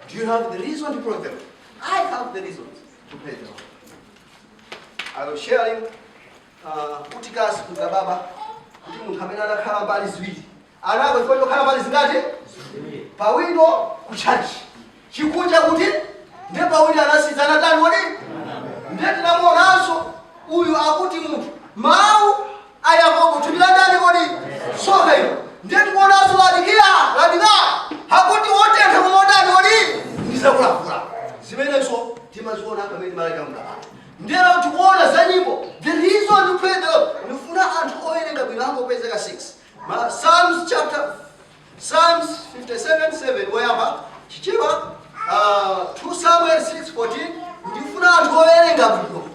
Do you have the reason to praise the Lord? I have the reasons to praise the Lord. I will share you utikasi kugababa kuti munthu amene anakhala mbali ziwiri anako chifukwa chokhala mbali zingati pawindo kuchachi chikunja kuti ndiye pawiri anasizana tani wodi ndiye tinamuonanso uyu akuti munthu mawu ayakobo tumilandani kodi soka ino ndiye tikuonanso ladikira hakuti wotentha kumodani wodi ndizakulakula zimenenso timaziona pamene malaika mungababa. Ndiye tikuona za nyimbo the reason to pray the Lord nifuna anthu oyerenga bwino angopezeka 6 Psalms 57:7 woyamba chichewa 2 Samuel 6:14 ndifuna anthu oyerenga bwino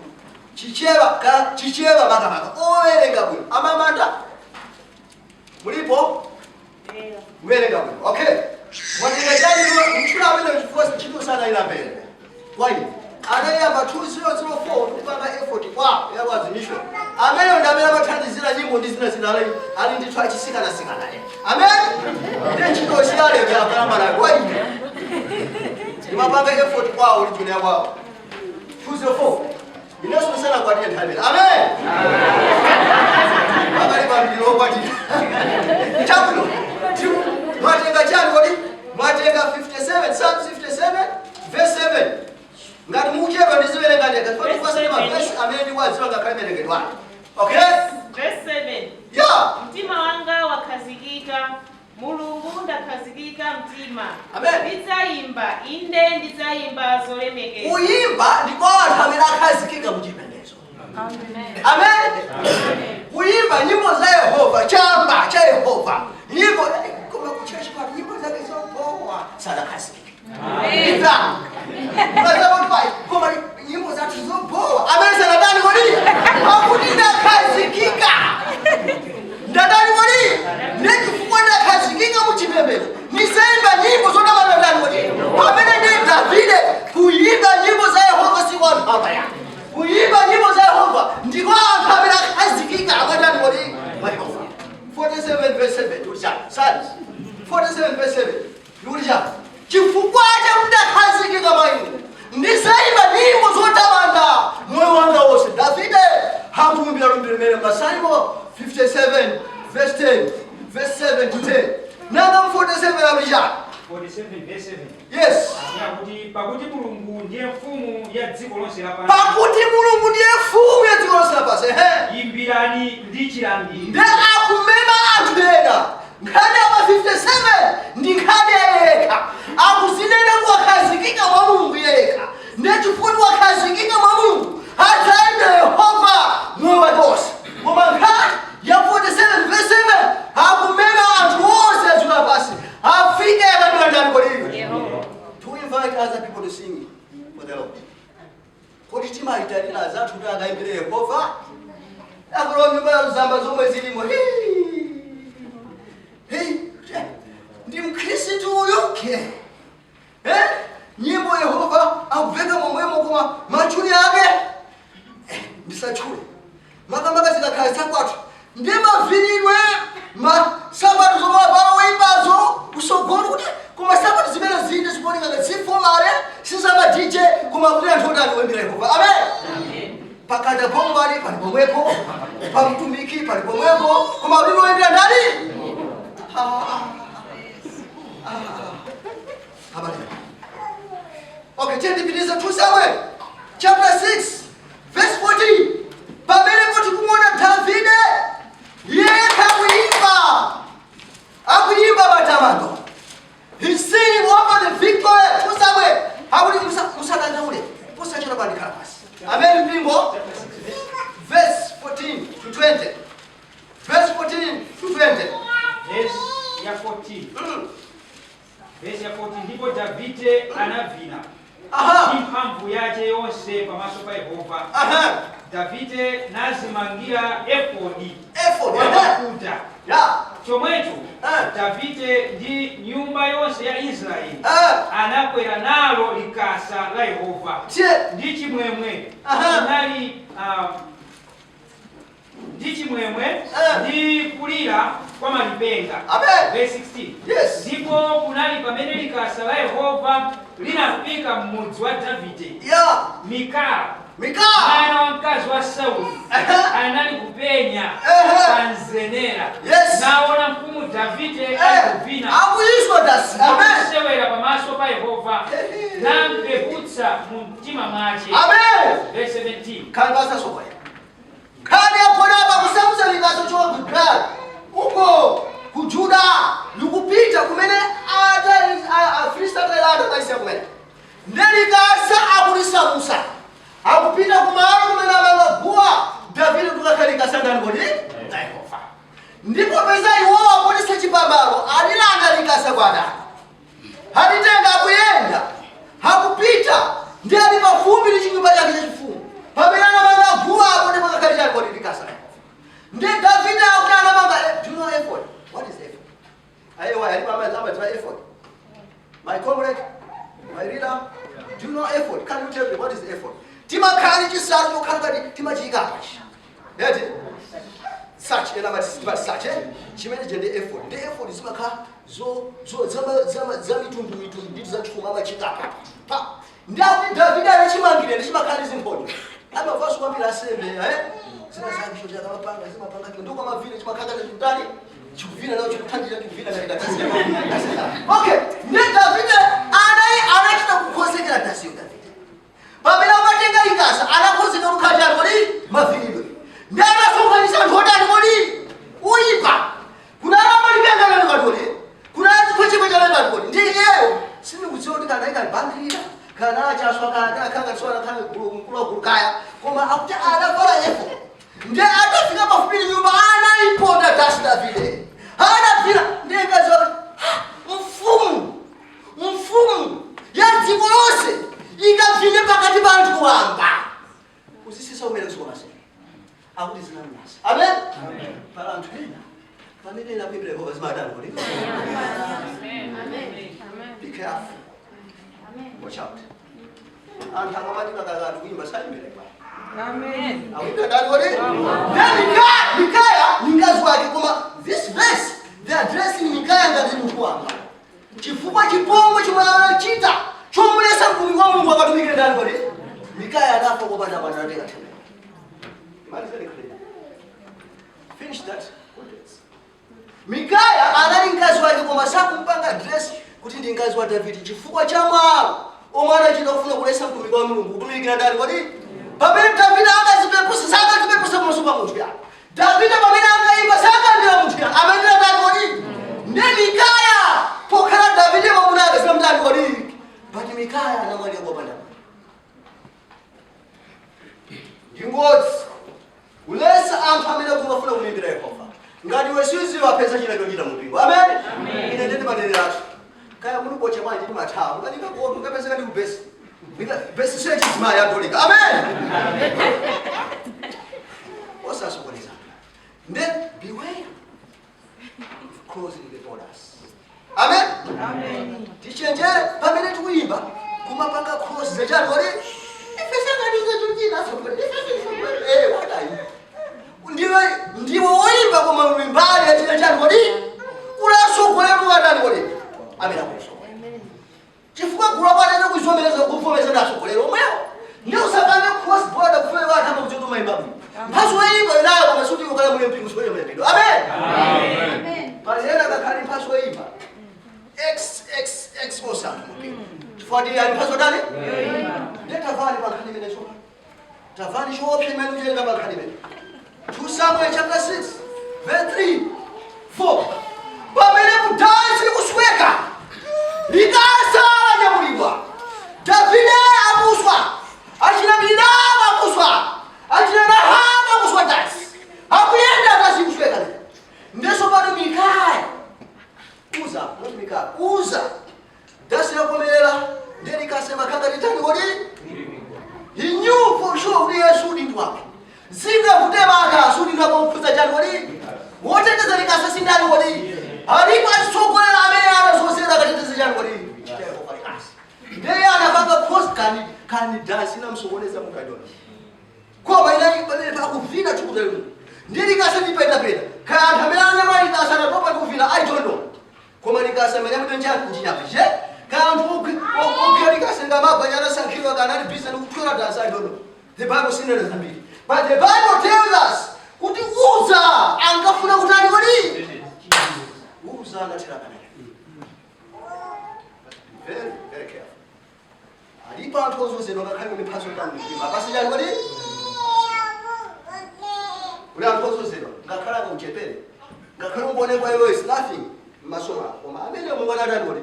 chichewa makamaka oyerenga bwino amamanda mulipo muyerenga bwino okay mwatenga chani mchula amene chifukwa chito sana inapele why anayamba 2004 kupanga effort kwa yawazimisho amene ndamene amathandizira nyimbo ndi zina ali ndithu achisikana amen ndiye chito chiyale ya kalamba why imapanga effort kwa original kwao 2004 inaso sana kwa ndiye nthawi amen bakali bandiro kwati chabuno mwatenga chani kodi mwatenga 57 Psalm 57 verse 7 ngati mucheva ndiziwerenga ndeka kwa sababu verse amene waziwa ngakalemenekedwa okay verse 7 yeah mtima wanga wakazikika mulungu ndakazikika mtima amen ndizayimba inde ndizayimba zolemekeza uyimba ndiko anthu amene akazikika muchipenezo amen uyimba nyimbo za Yehova chamba cha Yehova nyimbo koma kuchesha kwa nyimbo zake zopoa sana kazikika amen koma nyimbo zake zopoa amen sana ndani kodi hakuti ndakazikika ndadani kodi ndikufuna ndakazikika muchipembedzo nisemba nyimbo zotamanda ndani kodi amene ndi Davide kuyimba nyimbo za Yehova si wanthu abaya kuyimba nyimbo za Yehova ndiko anthu amene akazikika akadani kodi Yehova 47 verse 7 ulicha Psalms 47 verse 7 ulicha chifukwa cha ndakazikika mainu ndisayimba nyimbo zotamanda moyo wanga wonse Davide hakuimbira lumbiro Masalimo 57 verse 10 verse 7 to 10 nanga 47 ulicha 47 verse 7 yes pakuti mulungu ndiye mfumu ya dziko lonse lapansi pakuti mulungu ndiye mfumu ya dziko lonse lapansi imbirani ndi chilangi ndakumema anthu ena nkhani apa 57 ndi nkhani yayekha akuzinena kuwakhazikika mwa mulungu yekha ndechifukwa wakhazikika mwa mulungu adzayenda Yehova moyo wake wonse koma nkhani ya 47 verse 7 akumema anthu onse a dziko lapansi afike yakadula ndani kodi to invite other people to sing for the Lord kodi timaitanira zathu kuti akaimbire Yehova akulo nyumba zamba zomwe zilimo ndi mkhristu uyu nyimbo Yehova akuveka momwemo koma machuni ake ndisachule makamaka zikakhala zakwathu ndi mavinidwe masabatu zomwe apala woyimbazo usogolo kuti koma sabatu zimene zinde zikuoneka zifomale sizama DJ koma kuti anthu odani oyimbira Yehova amen pakada bombali pali pomwepo pamtumiki pali pomwepo koma kuti oyimbira ndani okay tendipitiza 2 Samuel chapter 6 verse 14 pamene kuti kumona Davide yekha akuyimba matamando he's singing over the victory 2 Samuel akuti musadandaule musachera bandikhala pasi amen mpingo verse 14 to 20 verse 14 to 20 verse ya 14 verse ya 14 ndipo Davide anavina imphamvu yake yonse pamaso pa Yehova Davide nazimangira efodi wamafuta chomwecho Davide ndi nyumba yonse ya Israeli anakwera nalo likasa la Yehova ndi chimwemwe ndi chimwemwe ndi kulira kwa malipenga. Amen. Verse 16. Yes. Ndipo kunali pamene likasa la Yehova linafika mmudzi wa Davide. Yeah. Mikaya mwana wa mkazi wa Sauli anali kupenya Tanzenera. Yes. Naona mfumu Davide akuvina akusewera pamaso pa Yehova nampeputsa mu mtima mwace. Amen. Verse 17. Kalibasa sokoya. Kali akona bakusamusa likaso chowa kugala. Uko kujuda lukupita kumene Afrista Thailand kaisa kumene. Nelikasa akurisamusa. Akupita kumalo kumene amangagua Davide tukakalika ndani kodi Yehova. Ndipo pesa iwo akonesa chipambalo alilanda likasa kwada. Halitenga kuyenda. Hakupita ndi ali pafupi ndi chinyumba chake chachifumu. Pamene amangagua akone pakakalika kodi likasa. Ndi Davide akana manga, do you know effort? What is effort? Ayewa ali mama zama try effort. My comrade, my reader, do you know effort? Can you tell me what is effort? Timakali chisari chokhalukati timachiyikapachi. Yeti? Such ena search chimene chende effort. The effort is makha za mitundu ndizo zachifuma amachikapa. Pa. Ndawi Davide anachimangire ndichimakhali zimphoto. Amavaso kwambira asembe, zinazakisho chakamapanga zimapanga ndiko mavile chimakhanga chitali chikuvina nawo chikuthandira chikuvina naida. Okay, ndi Davide anachita kukhosekera Davide. Pamene amatenga ikasa anakhozeka kukhajana kodi mavinidwe. Ndi anasonkhanisa anthu otani kodi uyipa. Kunali amalipenga nani kodi. Kunali chikhochekwe chanani kodi. Ndi iyeyo sindikudziwa kuti kana ikalibandilira kana achaswa kana akhanga tswana kana mkulu kaya koma akuti anavala efo. Ndi atafika pafupi nyumba anaiponda dasi Davide. Anapita ndi ikazwa mfumu ya dziko lonse ikavine pakati pa anthu kuwamba. Uzisisa umene kusikomase. Akuti zinamnasa. Amen? Amen. Pala anthu ena. Pamene ena kuimbira Yehova zimadani kodi. Amen. Amen. Be careful. Amen. Watch out. Anthu akamati kakakati kuimba saimbira kwa. Amen. Awinda dani kodi. Then Mikaya ningazi wake koma this verse they are addressing Mikaya ngati munthu wamba. Chifukwa chipongwe chomwe anachita chomulesa mtumiki wa Mulungu akatumikira ndani kodi. Mikaya anafa kopanda ateka tena. Finish that. Mikaya anali mkazi wake koma sakumpanga dress kuti ndi mkazi wa Davide chifukwa cha mwalo omwe anachita kufuna kulesa mtumiki wa Mulungu kutumikira ndani kodi. Pamene Davide akazipepusa sakazipepusa pamaso pa munthu ya. Davide pamene angaimba sakandira munthu ya amandira ndani kodi. Ndi Mikaya pokhala Davide mwamuna akazira mndani kodi. But Mikaya anamwalira kopanda. Ndingodzi ulesa anthu amene kumafuna kumimbira Yehova. Ngati wesizi wapeza china chochita mpingo. Amen. Ine ndende manenera athu. Kaya mulipoche manje timathawa. Nganika kuotu ngapezeka ndi kubesi. Besi sethi izimali yatolika. Amen. Osasokoleza. Then beware of closing the borders. Amen. Amen. Tichenjere pamene tikuyimba kumapanga cross zechani kodi. What are you? Ndiwe woimba koma mwimbali achina chani kodi ulasogolera kuwatani kodi. Amena kusogolera. Chifukwa gula bwana kuzomeleza kuvomeza nasogolera omwewo. Ndi usapanga cross border kufuna watu hapa kuchoto maimba. Mphaso woimba inayo koma suti ukala mwe mpingo sokole mwe mpingo. Amen. Amen. Palienda kakhali mphaso woimba. X osa. Tufadili ali mphaso dani? Ndeta vali pakhani meneso. Tavani shope imene ujenga pakhani mene. 2 Samuel chapter 6 verse 3 4. Pamene mudansi kusweka likasa nyamulibwa Davide akuswa achina Abinadabu akuswa achina Rahabu akuswa dansi akuyenda dansi kusweka lero. Ndeso pano Mikaya uza dansi yakomerera ndeni kasema kanga litani kodi. He knew for sure kuti Yesu ndi wake. Zinga kutema akasudi ngakomfuza chani kodi. Woteteza likasa sindani kodi. Alipo asokolera amene anazosera kateteza chani kodi. Ndiye anapanga post kani dance na msokoleza mukadona. Kwa maana pale pa kuvina chukudelu. ndiri kasa ndipeta peta kana thamela mali kasa na topa kuvina I don't know koma likasa menya mutenja kujinya je kana ukiri kasa ngama banyana sankhirwa kana ndi business ukuthola dance I don't know the Bible sinena zambiri but the Bible tells us kuti uza angafuna kutani kodi uza angatira kana very careful alipa anthu ozozedwa ngakhale kuti mphatso tangu ndima pasijali kodi uli anthu ozozedwa ngakhale akuchepere ngakhale umbone kwa iwe is nothing masoma koma amene mungana tani kodi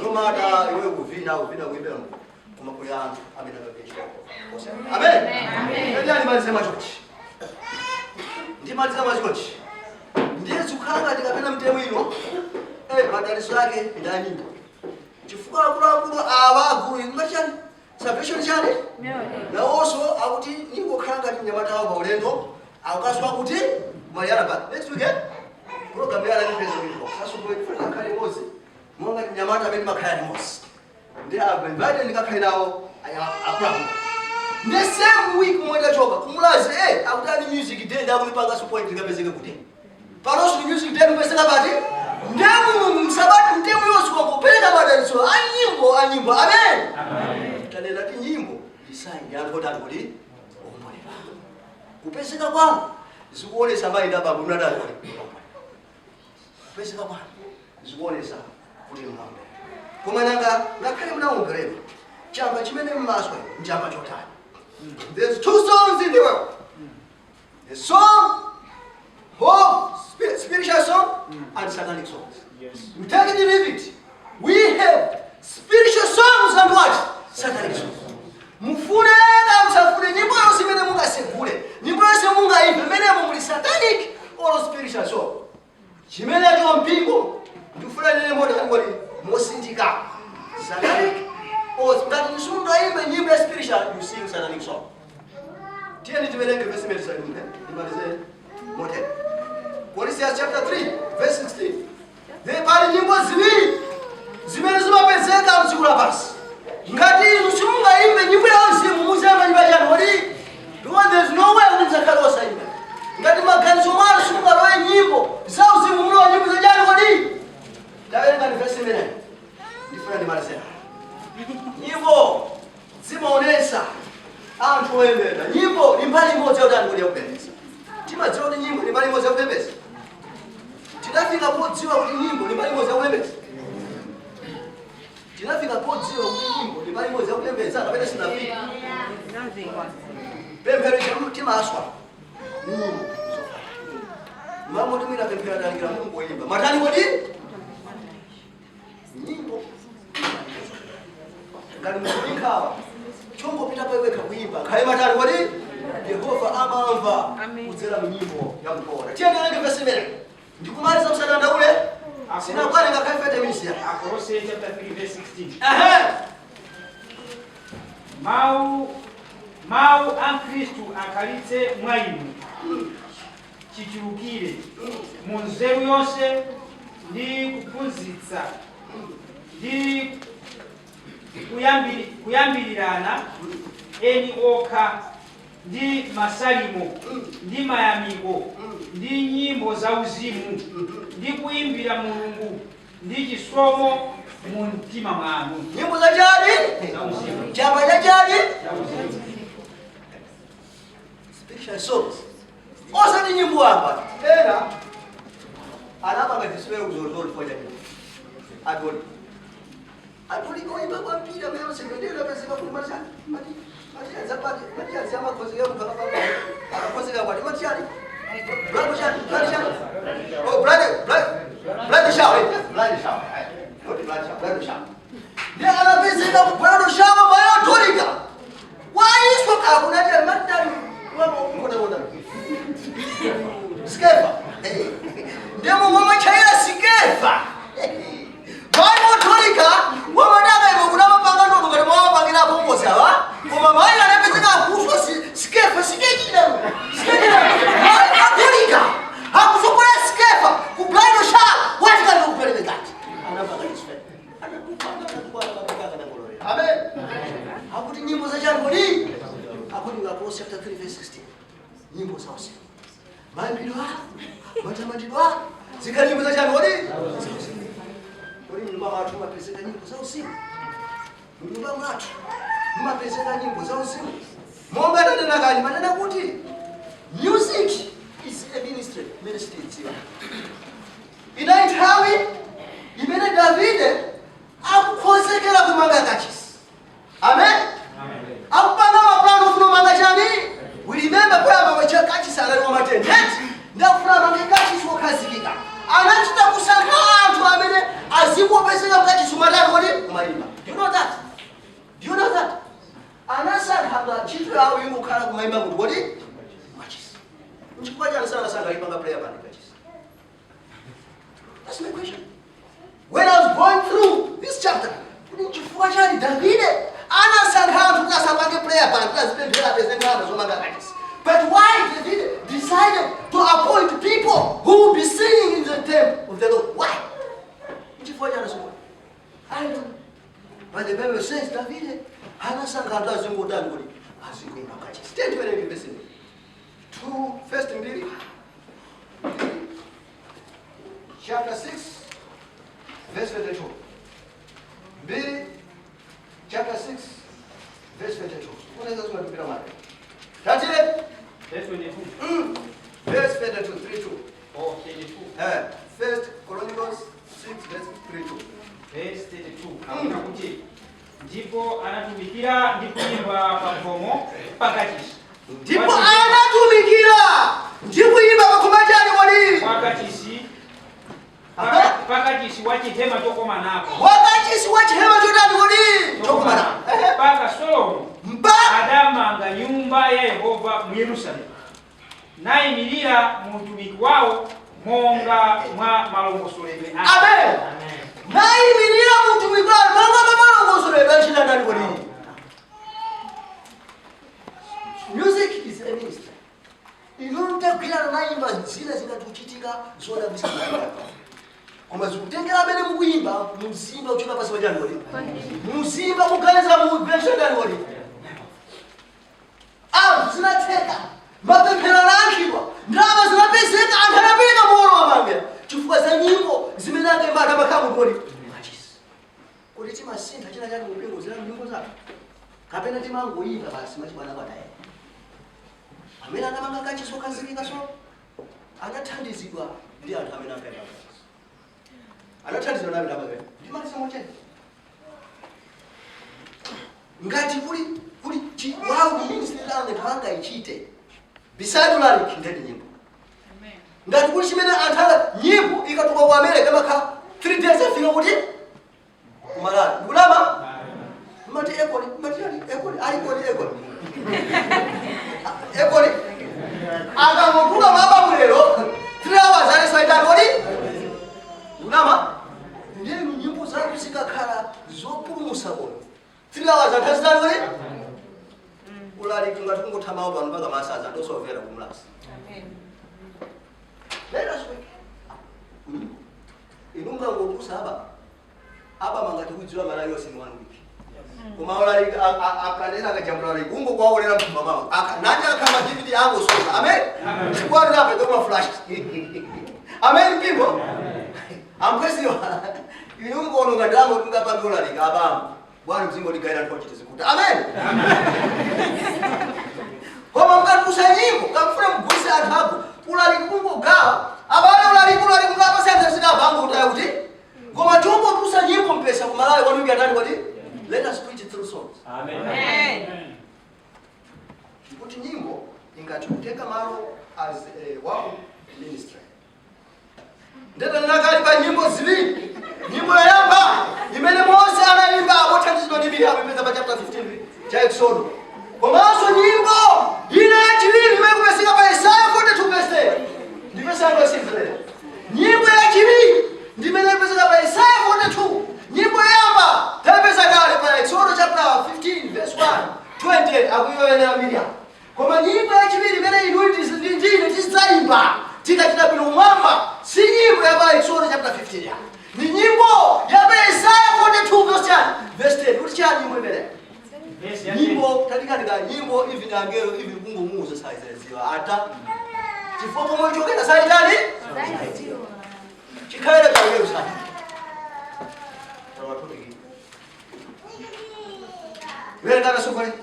no matter iwe kuvina kuimbira koma kuli anthu amene akapesha amen ndiye alimalize machochi ndimaliza machochi ndiye zukhala tikapena mtemo ino madaliso yake ndani chifukwa akulu abagulu ingachani salvation chani na also akuti ningokhala ngati nyamata wa ulendo akaswa kuti mayala ba next weekend program yala ni pesa ngiko sasa kwa kale mozi monga nyamata amene makhala ni mozi ndi abembade ndikakhala nawo abraham the same week mmoja choka kumulazi akutani music day ndakulipanga support ngapezeke kuti paroso music day kupeseka bati ndemu msabati ndemu yose kwa kupeleka madaliso anyimbo amen talela ti nyimbo isaini yango ndakuli omwela kupeseka kwangu zikuonesa maida babu mnadali kupeseka kwangu zikuonesa kuti mnambe kumananga ngakhale mnaomberera chamba chimene mmaswa njamba chotani there's two songs in the world the song of spiritual song and satanic songs. Yes. We take it and leave it. We have spiritual songs and what? Satanic songs. Mufune na msafune nyimbo yose mene munga sekule. Nyimbo yose munga ipe mene mumuli satanic or spiritual song. Chimene jo mpingo. Ndufuna nene moda ngoli mosindika. Satanic or that sunga ipe nyimbo ya spiritual you sing satanic song. Tia ni tumelenge verse mele sai munga. Nimalize mote. Colossians chapter 3 verse 16. Pali nyimbo ziwiri zimene zimapezeka mdziko basi. Ngati usimunga imbe nyimbo yonse mumuzema nyimbo yanu wali. Because there's no way unzakalosa imbe. Ngati maganizo mwana usimunga roe nyimbo za uzimu mlo nyimbo za jana wali. Tawerenga ni verse 9. Ndifuna nimalizera. Nyimbo zimaonesa anthu oyembera. Nyimbo ni mbali imodzi yotani kuli yakupembedza. Timadziwa nyimbo ni mbali imodzi yakupembedza. Tinafika podziwa kuti nyimbo ni mbali imodzi yakupembedza. Tinafika podziwa kuti nyimbo ni mbali imodzi yakupembedza kapena sinafika. Pemphero timaswa. Mama tumira pemphero ndalikira Mungu oyimba. Matani kodi? Nyimbo. Ngati mukhawa. Chongo pita paweka kuimba. Kale matani kodi? Yehova amamva kudzera nyimbo ya mkora. Tiendeleke verse 7. Ndikumaliza msadanda ule. Sina kwani ngakaifete minisia. Colossians chapter 3 verse 16. Mau a Kristu akhalitse mwa inu. Chichulukire mu nzeru yonse ndi kuphunzitsa ndi kuyambirirana eni okha ndi masalimo ndi mayamiko ndi nyimbo za uzimu ndi kuimbira Mulungu ndi chisomo mu mtima mwanu. Nyimbo za jadi? Za uzimu. Chama cha jadi? Za uzimu. Spiritual songs. Osa ni nyimbo hapa. Tena alama ngatiswe uzuri kwa jadi. Adoli kwa iba kwa mpira meo sekondari pesa kwa kumacha. Mati zapati, mati zama kozi yao kwa baba. Kozi kwa watu mati ali. Blood shower. Oh blood shower. Dia ala pesa kwa blood shower bayo tolika. Why is kwa kuna dia mandari. Ngoda. Skefa. Demo mama chaira skefa. Bible tolika wamadanga ibo kuna mapanga ndo ngale mwa pangira hapo mmoja wa. Kwa mai anapeteka kuswa skefa sikekida. Bible tolika. Hakufukula skefa. Kublind sha watu kana kupeleka gati. Anapanga isfe. Anakupanga kwa kaka na ngolore. Amen. Hakuti nyimbo za jana ngoli. Hakuti ngapose chapter 3 verse 16. Nyimbo za usiku. maimbidwa matamandidwa zikali nyimbo za chani wodi nyumba mwatu mapeseka nyimbo za usiku nyumba mwatu mapeseka nyimbo za usiku monga tadena kali manena kuti music is a ministry itziwa inaithawi imene Davide akukhozekera kumanga kachisi. Amen. Akupanga maplano ofuna kumanga chani. We remember kwamba wacha kachisi alaliwa matendeti ndakufuna mange kachisi wokhazikika. Anachita kusankha anthu amene azikupeseka mkachisi umatani kodi kumayimba. Do you know that? Do you know that? Anasankha ntchito yawo ingokhala kumayimba kuti kodi kachisi. Nchifukwa chani sanasankha ipanga prayer band kachisi. That's my question. When I was going through this chapter, but why David decided to appoint people who will be singing in the temple of the Lord? Why? I don't know. But the Bible says David stay to it, listen. 1 Timothy chapter 6 verse 22. B chapter 6 verse 22. What is that? That's it. Verse 22. Verse 22, 32. Oh, 32. 1 Chronicles 6 verse 32. Verse 32. Hakuna kuti. Ndipo anatumikira ndi kuimba pagomo pakachisi. Ndipo anatumikira ndi kuimba pakomachani wali. Pakachisi. Pakachisi wachihema chokoma nako. Wakachisi wachihema chodani wali. Chokoma nako. Paka Solomon. Adamanga nyumba ya Yehova mu Yerusalemu. Nayimirira mu utumiki wawo monga mwa malongosoledwe. Amen. Nayimirira mu utumiki wawo monga mwa malongosoledwe achita ndani wali. Music is a ministry. Inotagwira naimba zina zikatuchitika zoda bisanga. Koma zikutengera amene mukuimba muzimba uchika pasi pajani wali. Muzimba mukaleza mu bench ndani wali. Zinateka mapemphero anayankhidwa ndalama zinapezeka anthu anapereka moyo wamanga chifukwa za nyimbo zimene akaimba amakhamu kodi machisi kuti timasintha china chake mupingo zina nyimbo zake kapena timangoimba basi machibwana kwadaye amene anamanga kachisi okhazikika so anathandizidwa ndi anthu amene akaimba kachisi anathandizidwa nabe ndamakaimba ndimaliza mochene ngati kuli wow ministry langa thanga ichite beside lali ndeni nyimbo ngati kuli chimene anthu nyimbo ikatuka ku America makha 3 days afika kuti kumalala kulama mati ekoli akamutuka maba mulero 3 hours ali saita kodi kulama ndiye nyimbo zake zikakhala zopulumusa kodi 3 hours atazitani kodi ulali kungatungotama abantu mpaka masaza ndosovera kumlasa. Let us wait. Inunga ngokusa aba mangati kudziwa mara yose ni 1 week. Kuma ulali akanena akajambula ulali kungo kwaolera kumba mama. Nanja kama DVD yangu soza. Amen. Kwa nini hapa kama flash? Amen people. Amkwesi inunga onunga ndamo tungapa ulali kabamba. Bwana mzingo likaenda ntochite zikuta. Amen. Koma mkatusa nyimbo kamfuna mguse anthapo ulali kungo gawa abale ulali kungapa senza sina bangu utayakuti koma tumbo tusa nyimbo mpesa kumalawe kwanu ngatani kwati let us preach through songs. Amen. Kuti nyimbo ingati kuteka malo as wow ministry. Ndeta nakali pa nyimbo ziwiri. Nyimbo ya yamba imene Mose anaimba abothandizidwa ndi Miriam imene pa chapter 15 cha Exodus. Komanso nyimbo ina yachiwiri imene kupezeka pa Isaiah 42 verse 10. Ndipo sanga simple. Nyimbo yachiwiri imene kupezeka pa Isaiah 42. Nyimbo ya yamba tapeza kale pa Exodus chapter 15 verse 1 20 akuyoyena Miriam. Koma nyimbo yachiwiri imene ndine tizaimba tikachita bwino mwamba si nyimbo ya pa Exodus chapter 15 ya. Ni nyimbo ya Isaiah 42 verse 10. Kuti chani nyimbo imene? Nyimbo tatika nyimbo even angelo even kungumuza saizeziwa ata chifukwa pomwe chokera saitani chikhaira chaweru sana Verengana sokole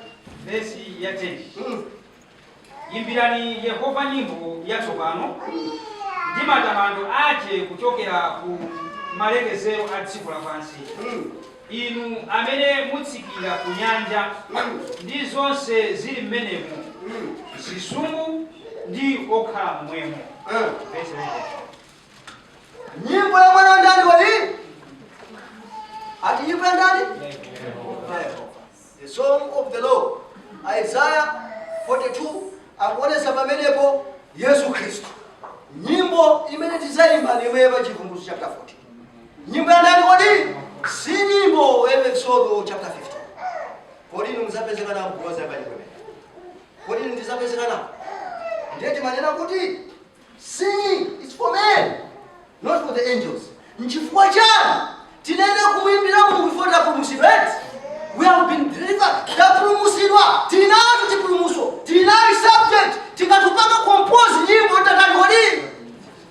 Vesi ya 10. Imbirani Yehova nyimbo yatsopano ndi matamando ache kuchokera ku malekezero a dziko lapansi. Inu amene mutsikira ku nyanja ndi zonse zili mmenemo, zisumbu ndi okhala mmwemo. Vesi 11. Nyimbo ya mwana ndani wali? Ati nyimbo ya ndani? The song of the Lord. Isaiah 42 akuonesa pamenepo Yesu Kristo. Nyimbo imene tizaimba ni imene pa Chivumbulutso chapter 40. Nyimbo ya ndani wali? Si nyimbo ya Exodus chapter 15. Kodi inu muzapezeka na mkuwaza pa nyimbo. Kodi inu muzapezeka na? Ndiye timanena kuti singing is for men, not for the angels. Nchifukwa chani tinaenda kumuimbira Mungu before tapulumusidwa. We have been delivered. Tapulumusidwa. Tinacho chipulumuso. Tinayo subject. Tikatupanga compose nyimbo takani wali.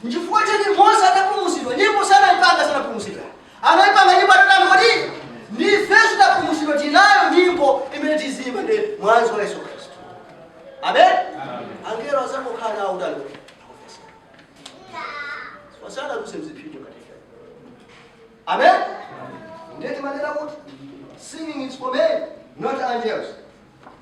Nchifukwa chani Mose atapulumusidwa. Nyimbo sana ipanga sana pulumusidwa. Anaipanga nyimbo takani wali. Ni fesu tapulumusidwa. Tinayo nyimbo imene tizimba ndi mwanzo wa Yesu Kristo. Amen. Angelo azakokhala udalo. Wasala kusemziphinjo katika. Amen. Ndeti manena kuti singing is for men, not angels.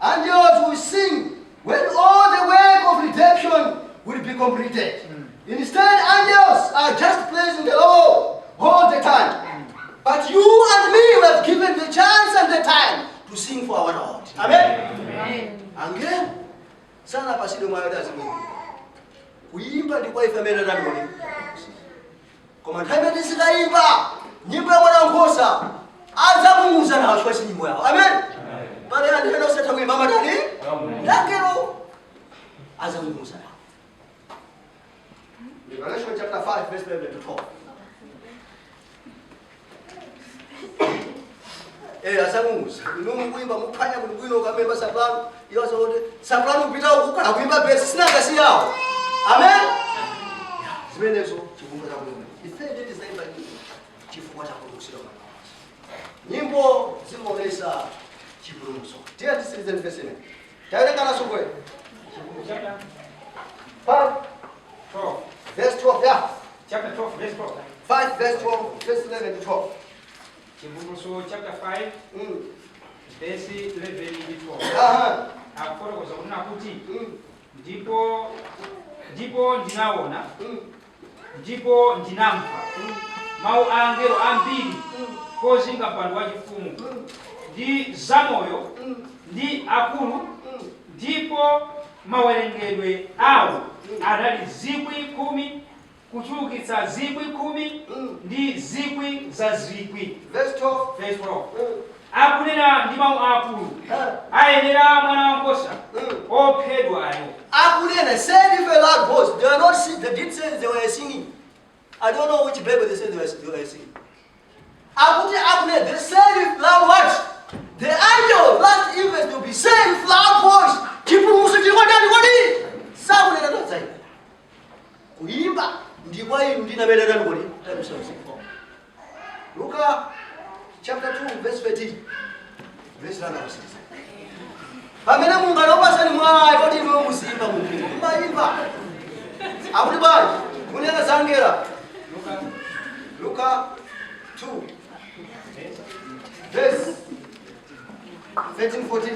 Angels will sing when all the work of redemption will be completed. Instead, angels are just praising the Lord all the time. But you and me were given the chance and the time to sing for our Lord. Amen. Amen. Sana pasile mwayoda zimu. Kuimba ndi kwa ifamela na ngoni. Koma nthawi tisikaimba nyimbo ya mwana nkhosa azamunguza na wachwasi nyimbo yao. Amen. Pale andi hena useta kuimba matani? Ndakero azamunguza na. Revelation chapter 5 verse 11 to 12. Azamunguza. Inu kuimba muphanya bwino kamemba saplano. Iyo azote saplano kupita ukukhala kuimba besi sinanga si yawo. Amen. Zimenezo chivunguza bwino. Ifende tizaimba chifukwa cha kuruhusiwa. Nyimbo zimonesa chipulumutso. Tiye tisirize mfese ne. Tayerekana sokwe. Chapter 5 12. verse 12. Yeah. Chapter 12 verse 12. 5 verse 12 verse 11 to 12. Chivumbulutso chapter 5 verse 11 to 12. Aha. Akuforokoza kunena kuti ndipo ndinaona ndipo ndinamva mawu a angelo ambiri kozinga mpando wachifumu ndi zamoyo ndi akulu ndipo mawerengedwe awo anali 10,000 kuchulukitsa 10,000 ndi 10,000 za 10,000. Verse 12. Verse 12. Akunena ndi mawu akulu ayenera mwana wankhosa ophedwayo. Akunena said if a loud voice. They are not singing. They did say they were singing. I don't know which Bible they said they were singing. Akunena. They said with loud words. The angel last event will be saying with loud voice. Chipulumutso chilikwandani kwadi. Sakunena nozai. Kuimba ndikwa inu ndinamelera ngoli. Luka chapter 2 verse 13. Verse 9. Pamene Mungu anopasani mwayi kuti ndiwe musimba mumpingo. Mbayimba. Akuti bali kunena zangera. Luka 2 verse 13 14.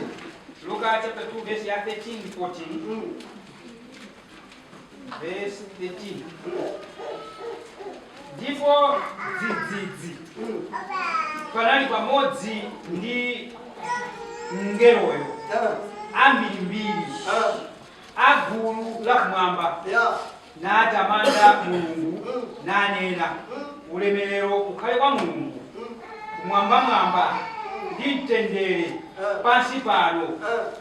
Luka chapter 2 verse 13 14. Verse 13. Ndipo dzidzidzi panali pamodzi ndi mngeloyo ambirimbiri agulu la kumwamba natamanda Mulungu nanena ulemerero ukhale kwa Mulungu kumwambamwamba ndi mtendere pansi pano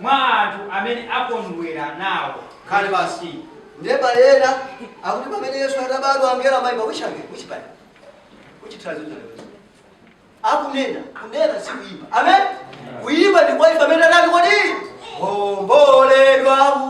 mwa anthu amene akondwera nawo. Kale basi ndeba lena akuti pamene Yesu atabadwa angelo amayimba kuchange kuchipani kuchithazo chalezo kunena si kuimba. Amen. Kuimba ndi kwa pamene ndani kwadi omboledwa